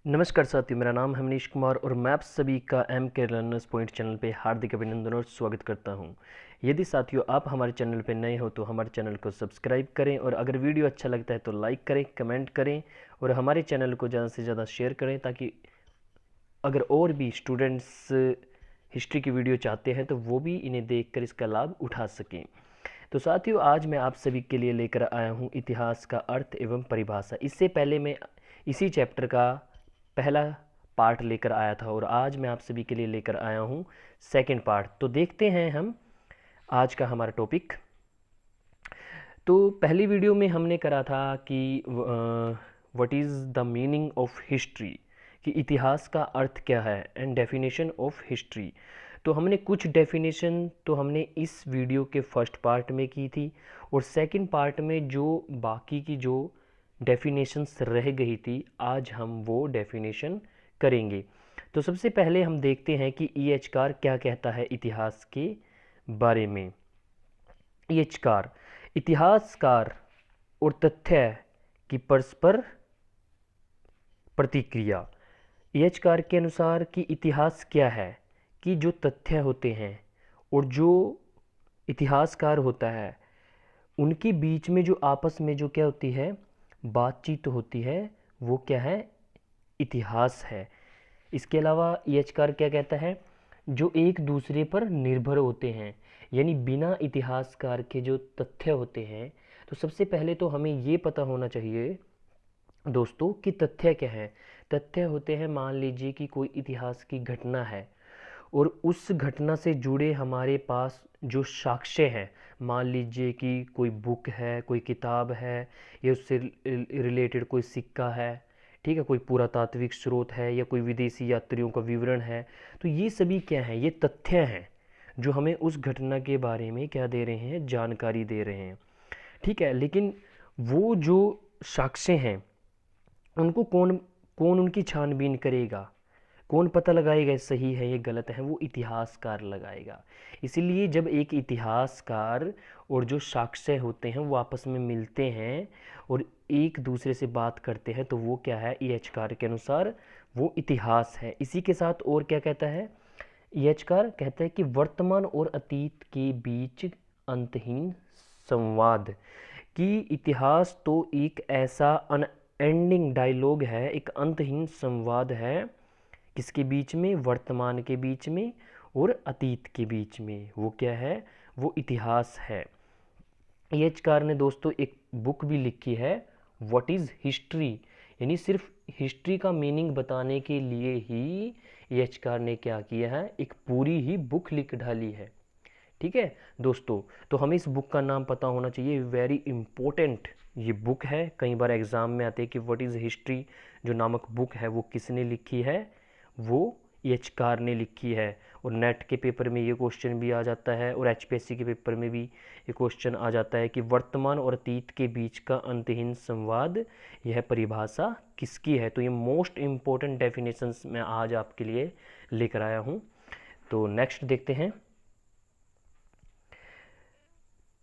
नमस्कार साथियों, मेरा नाम है मनीष कुमार और मैं आप सभी का एम के लर्नर्स पॉइंट चैनल पे हार्दिक अभिनंदन और स्वागत करता हूं। यदि साथियों आप हमारे चैनल पे नए हो तो हमारे चैनल को सब्सक्राइब करें और अगर वीडियो अच्छा लगता है तो लाइक करें, कमेंट करें और हमारे चैनल को ज़्यादा से ज़्यादा शेयर करें ताकि अगर और भी स्टूडेंट्स हिस्ट्री की वीडियो चाहते हैं तो वो भी इन्हें देखकर इसका लाभ उठा सकें। तो साथियों, आज मैं आप सभी के लिए लेकर आया हूँ इतिहास का अर्थ एवं परिभाषा। इससे पहले मैं इसी चैप्टर का पहला पार्ट लेकर आया था और आज मैं आप सभी के लिए लेकर आया हूँ सेकंड पार्ट। तो देखते हैं हम आज का हमारा टॉपिक। तो पहली वीडियो में हमने करा था कि what is the meaning of history, कि इतिहास का अर्थ क्या है एंड डेफिनेशन ऑफ हिस्ट्री। तो हमने कुछ डेफिनेशन तो हमने इस वीडियो के फर्स्ट पार्ट में की थी और सेकंड पार्ट में जो बाकी की जो डेफिनेशंस रह गई थी आज हम वो डेफिनेशन करेंगे। तो सबसे पहले हम देखते हैं कि ईएचकार क्या कहता है इतिहास के बारे में। ईएचकार इतिहासकार और तथ्य की परस्पर प्रतिक्रिया। ईएचकार के अनुसार कि इतिहास क्या है, कि जो तथ्य होते हैं और जो इतिहासकार होता है उनके बीच में जो आपस में जो क्या होती है बातचीत होती है वो क्या है, इतिहास है। इसके अलावा ईएचकार क्या कहता है, जो एक दूसरे पर निर्भर होते हैं, यानी बिना इतिहासकार के जो तथ्य होते हैं। तो सबसे पहले तो हमें ये पता होना चाहिए दोस्तों कि तथ्य क्या है। तथ्य होते हैं, मान लीजिए कि कोई इतिहास की घटना है और उस घटना से जुड़े हमारे पास जो साक्ष्य हैं, मान लीजिए कि कोई बुक है, कोई किताब है या उससे रिलेटेड कोई सिक्का है, ठीक है, कोई पुरातात्विक स्रोत है या कोई विदेशी यात्रियों का विवरण है। तो ये सभी क्या है, ये तथ्य हैं जो हमें उस घटना के बारे में क्या दे रहे हैं, जानकारी दे रहे हैं, ठीक है। लेकिन वो जो साक्ष्य हैं उनको कौन कौन उनकी छानबीन करेगा, कौन पता लगाएगा ये सही है ये गलत है, वो इतिहासकार लगाएगा। इसीलिए जब एक इतिहासकार और जो साक्ष्य होते हैं वो आपस में मिलते हैं और एक दूसरे से बात करते हैं तो वो क्या है, ईएचकार के अनुसार वो इतिहास है। इसी के साथ और क्या कहता है, ईएचकार कहता है कि वर्तमान और अतीत के बीच अंतहीन संवाद, कि इतिहास तो एक ऐसा अनएंडिंग डायलॉग है, एक अंतहीन संवाद है, किसके बीच में, वर्तमान के बीच में और अतीत के बीच में। वो क्या है, वो इतिहास है। ईएचकार ने दोस्तों एक बुक भी लिखी है, व्हाट इज़ हिस्ट्री, यानी सिर्फ हिस्ट्री का मीनिंग बताने के लिए ही ईएचकार ने क्या किया है, एक पूरी ही बुक लिख डाली है, ठीक है दोस्तों। तो हमें इस बुक का नाम पता होना चाहिए, वेरी इंपॉर्टेंट ये बुक है। कई बार एग्जाम में आते हैं कि व्हाट इज़ हिस्ट्री जो नामक बुक है वो किसने लिखी है, वो ईएचकार ने लिखी है। और नेट के पेपर में ये क्वेश्चन भी आ जाता है और एचपीएससी के पेपर में भी ये क्वेश्चन आ जाता है कि वर्तमान और अतीत के बीच का अंतहीन संवाद, यह परिभाषा किसकी है। तो ये मोस्ट इम्पोर्टेंट डेफिनेशंस मैं आज आपके लिए लेकर आया हूँ। तो नेक्स्ट देखते हैं।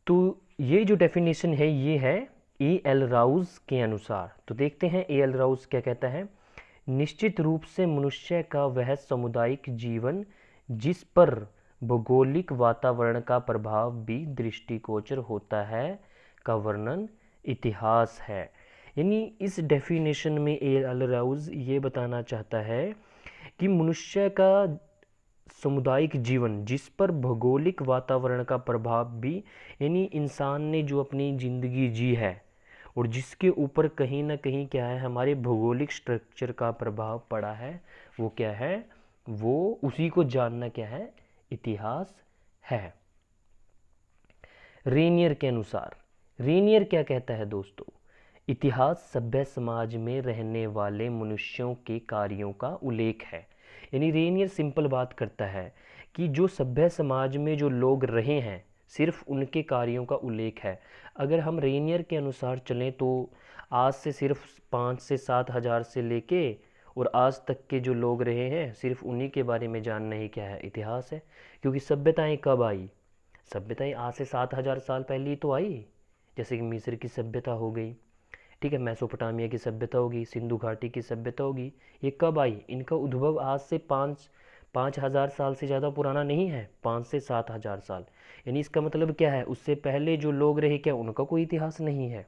तो ये जो डेफिनेशन है ये है ए एल राउज के अनुसार। तो देखते हैं ए एल राउज क्या कहता है। निश्चित रूप से मनुष्य का वह सामुदायिक जीवन जिस पर भौगोलिक वातावरण का प्रभाव भी दृष्टिगोचर होता है का वर्णन इतिहास है। यानी इस डेफिनेशन में ए एल राउज ये बताना चाहता है कि मनुष्य का सामुदायिक जीवन जिस पर भौगोलिक वातावरण का प्रभाव भी, यानी इंसान ने जो अपनी ज़िंदगी जी है और जिसके ऊपर कहीं ना कहीं क्या है, हमारे भौगोलिक स्ट्रक्चर का प्रभाव पड़ा है, वो क्या है, वो उसी को जानना क्या है, इतिहास है। रेनियर के अनुसार, रेनियर क्या कहता है दोस्तों, इतिहास सभ्य समाज में रहने वाले मनुष्यों के कार्यों का उल्लेख है। यानी रेनियर सिंपल बात करता है कि जो सभ्य समाज में जो लोग रहे हैं सिर्फ उनके कार्यों का उल्लेख है। अगर हम रेनियर के अनुसार चलें तो आज से सिर्फ 5 से 7 हज़ार से लेके और आज तक के जो लोग रहे हैं सिर्फ उन्हीं के बारे में जानना ही क्या है, इतिहास है। क्योंकि सभ्यताएं कब आई, सभ्यताएं आज से 7 हज़ार साल पहले ही तो आई, जैसे कि मिस्र की सभ्यता हो गई, ठीक है, मेसोपोटामिया की सभ्यता होगी, सिंधु घाटी की सभ्यता होगी। ये कब आई? इनका उद्भव आज से 5,000 साल से ज़्यादा पुराना नहीं है, 5 से 7,000 साल। यानी इसका मतलब क्या है, उससे पहले जो लोग रहे क्या उनका कोई इतिहास नहीं है?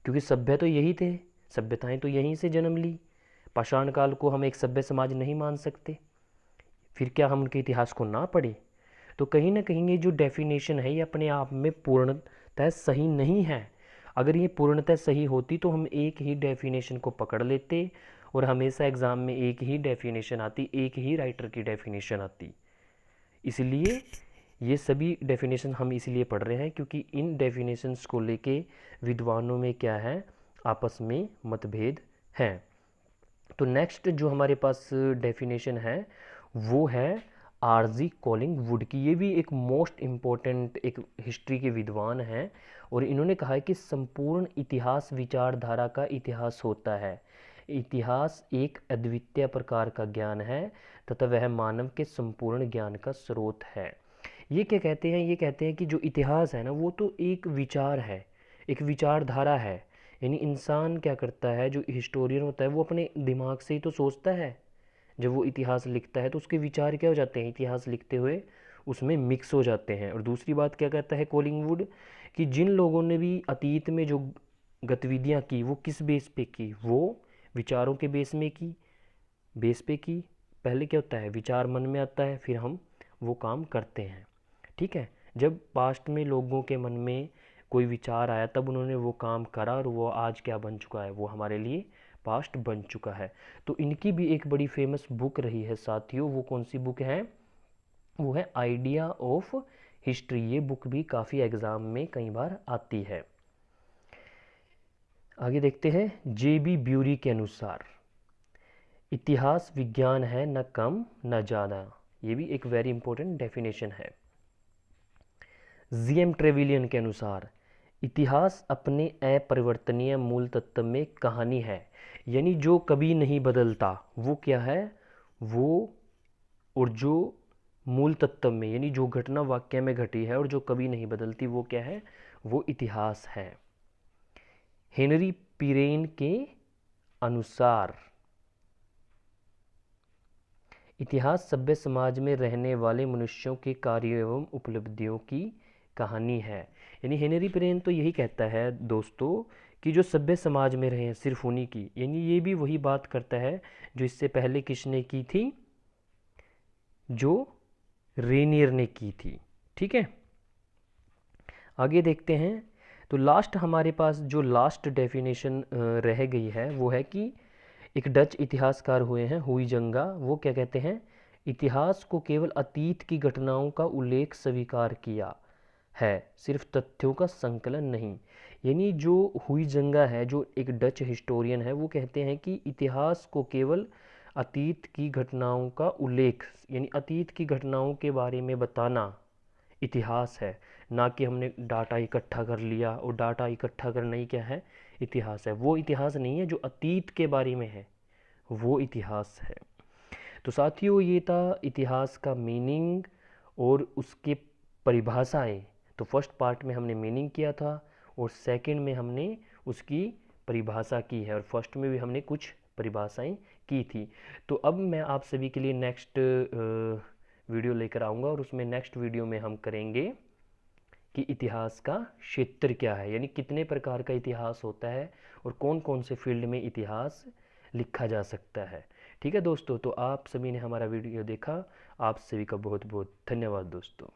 क्योंकि सभ्य तो यही थे, सभ्यताएं तो यहीं से जन्म ली। पाषाण काल को हम एक सभ्य समाज नहीं मान सकते, फिर क्या हम उनके इतिहास को ना पढ़ें? तो कहीं ना कहीं ये जो डेफिनेशन है ये अपने आप में पूर्णतः सही नहीं है। अगर ये पूर्णतः सही होती तो हम एक ही डेफिनेशन को पकड़ लेते और हमेशा एग्ज़ाम में एक ही डेफिनेशन आती, एक ही राइटर की डेफिनेशन आती। इसलिए ये सभी डेफिनेशन हम इसलिए पढ़ रहे हैं क्योंकि इन डेफिनेशंस को लेके विद्वानों में क्या है, आपस में मतभेद हैं। तो नेक्स्ट जो हमारे पास डेफिनेशन है वो है आरजी कॉलिंगवुड की। ये भी एक मोस्ट इम्पोर्टेंट एक हिस्ट्री के विद्वान हैं और इन्होंने कहा है कि संपूर्ण इतिहास विचारधारा का इतिहास होता है। इतिहास एक अद्वितीय प्रकार का ज्ञान है तथा वह मानव के संपूर्ण ज्ञान का स्रोत है। ये क्या कहते हैं? ये कहते हैं कि जो इतिहास है ना वो तो एक विचार है, एक विचारधारा है। यानी इंसान क्या करता है, जो हिस्टोरियन होता है वो अपने दिमाग से ही तो सोचता है। जब वो इतिहास लिखता है तो उसके विचार क्या हो जाते हैं, इतिहास लिखते हुए उसमें मिक्स हो जाते हैं। और दूसरी बात क्या कहता है कॉलिंगवुड, कि जिन लोगों ने भी अतीत में जो गतिविधियाँ की वो किस बेस पे की, वो विचारों के बेस पे की। पहले क्या होता है, विचार मन में आता है, फिर हम वो काम करते हैं। ठीक है, जब पास्ट में लोगों के मन में कोई विचार आया तब उन्होंने वो काम करा और वो आज क्या बन चुका है, वो हमारे लिए पास्ट बन चुका है। तो इनकी भी एक बड़ी फेमस बुक रही है साथियों, वो कौन सी बुक है? वो है आइडिया ऑफ हिस्ट्री। ये बुक भी काफ़ी एग्ज़ाम में कई बार आती है। आगे देखते हैं, जे.बी. ब्यूरी के अनुसार इतिहास विज्ञान है, न कम न ज़्यादा। ये भी एक वेरी इंपॉर्टेंट डेफिनेशन है। जी.एम. ट्रेविलियन के अनुसार इतिहास अपने अपरिवर्तनीय मूल तत्व में कहानी है। यानी जो कभी नहीं बदलता वो क्या है, वो और जो मूल तत्व में यानी जो घटना वाक्य में घटी है और जो कभी नहीं बदलती वो क्या है, वो इतिहास है। हेनरी पिरेन के अनुसार इतिहास सभ्य समाज में रहने वाले मनुष्यों के कार्यों एवं उपलब्धियों की कहानी है। यानी हेनरी पिरेन तो यही कहता है दोस्तों कि जो सभ्य समाज में रहे हैं सिर्फ उन्हीं की, यानी ये भी वही बात करता है जो इससे पहले किसने की थी, जो रेनियर ने की थी। ठीक है, आगे देखते हैं। तो लास्ट हमारे पास जो लास्ट डेफिनेशन रह गई है वो है कि एक डच इतिहासकार हुए हैं हुइजंगा, वो क्या कहते हैं, इतिहास को केवल अतीत की घटनाओं का उल्लेख स्वीकार किया है, सिर्फ तथ्यों का संकलन नहीं। यानी जो हुइजंगा है, जो एक डच हिस्टोरियन है, वो कहते हैं कि इतिहास को केवल अतीत की घटनाओं का उल्लेख यानी अतीत की घटनाओं के बारे में बताना इतिहास है, ना कि हमने डाटा इकट्ठा कर लिया। और डाटा इकट्ठा करना ही क्या है, इतिहास है। वो इतिहास नहीं है जो अतीत के बारे में है, वो इतिहास है। तो साथियों ये था इतिहास का मीनिंग और उसके परिभाषाएं। तो फर्स्ट पार्ट में हमने मीनिंग किया था और सेकंड में हमने उसकी परिभाषा की है और फर्स्ट में भी हमने कुछ परिभाषाएं की थी। तो अब मैं आप सभी के लिए नेक्स्ट वीडियो लेकर आऊँगा और उसमें नेक्स्ट वीडियो में हम करेंगे कि इतिहास का क्षेत्र क्या है, यानी कितने प्रकार का इतिहास होता है और कौन कौन से फील्ड में इतिहास लिखा जा सकता है। ठीक है दोस्तों, तो आप सभी ने हमारा वीडियो देखा, आप सभी का बहुत बहुत धन्यवाद दोस्तों।